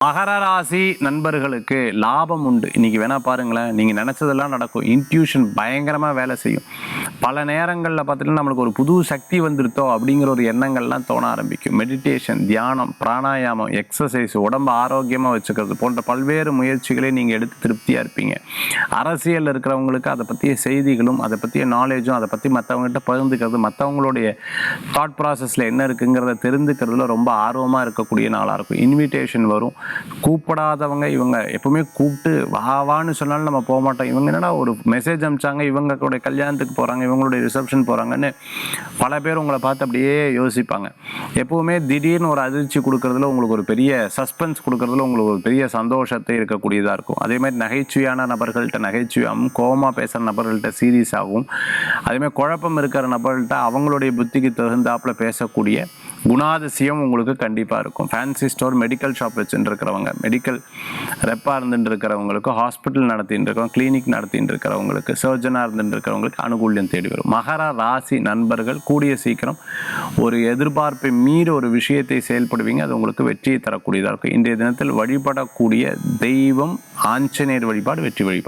மகர ராசி நண்பர்களுக்கு லாபம் உண்டு. இன்னைக்கு வேணா பாருங்களேன், நீங்க நினைச்சதெல்லாம் நடக்கும். இன்ட்யூஷன் பயங்கரமா வேலை செய்யும். பல நேரங்களில் பார்த்துட்டு நம்மளுக்கு ஒரு புது சக்தி வந்துருத்தோ அப்படிங்கிற ஒரு எண்ணங்கள்லாம் தோண ஆரம்பிக்கும். மெடிடேஷன், தியானம், பிராணாயாமம், எக்ஸசைஸ், உடம்பு ஆரோக்கியமாக வச்சுக்கிறது போன்ற பல்வேறு முயற்சிகளை நீங்கள் எடுத்து திருப்தியாக இருப்பீங்க. அரசியல் இருக்கிறவங்களுக்கு அதை பற்றிய செய்திகளும் அதை பற்றிய நாலேஜும் அதை பற்றி மற்றவங்ககிட்ட பகிர்ந்துக்கிறது, மற்றவங்களுடைய தாட் ப்ராசஸில் என்ன இருக்குங்கிறத தெரிந்துக்கிறதுல ரொம்ப ஆர்வமாக இருக்கக்கூடிய நாளாக இருக்கும். இன்விடேஷன் வரும். கூப்பிடாதவங்க இவங்க எப்பவுமே கூப்பிட்டு வான்னு சொன்னாலும் நம்ம போக மாட்டோம். இவங்க என்னடா ஒரு மெசேஜ் அனுப்பிச்சாங்க, இவங்களுடைய கல்யாணத்துக்கு போகிறாங்க, இவங்களுடைய ரிசப்ஷன் போகிறாங்கன்னு பல பேர் உங்களை பார்த்து அப்படியே யோசிப்பாங்க. எப்பவுமே திடீர்னு ஒரு அதிர்ச்சி கொடுக்கறதுல உங்களுக்கு ஒரு பெரிய சஸ்பென்ஸ் கொடுக்கறதுல உங்களுக்கு ஒரு பெரிய சந்தோஷத்தை இருக்கக்கூடியதாக இருக்கும். அதே மாதிரி நகைச்சுவையான நபர்கள்ட்ட நகைச்சுவையாகவும், கோபமாக பேசுகிற நபர்கள்ட்ட சீரியஸாகவும், அதேமாதிரி குழப்பம் இருக்கிற நபர்கள்ட்ட அவங்களுடைய புத்திக்கு தகுந்தாப்புல பேசக்கூடிய குணாதிசயம் உங்களுக்கு கண்டிப்பாக இருக்கும். ஃபேன்சி ஸ்டோர், மெடிக்கல் ஷாப் வச்சுட்டு இருக்கிறவங்க, மெடிக்கல் ரெப்பாக இருந்துட்டு இருக்கிறவங்களுக்கு, ஹாஸ்பிட்டல் நடத்திட்டு இருக்கிறவங்க, கிளினிக் நடத்திட்டு இருக்கிறவங்களுக்கு, சர்ஜனாக இருந்துட்டு இருக்கிறவங்களுக்கு அனுகூல்யம் தேடி வரும். மகர ராசி நண்பர்கள் கூடிய சீக்கிரம் ஒரு எதிர்பார்ப்பை மீறி ஒரு விஷயத்தை செயல்படுவீங்க. அது உங்களுக்கு வெற்றியை தரக்கூடியதாக இருக்கும். இன்றைய தினத்தில் வழிபடக்கூடிய தெய்வம் ஆஞ்சநேயர் வழிபாடு வெற்றி வழிபாடு.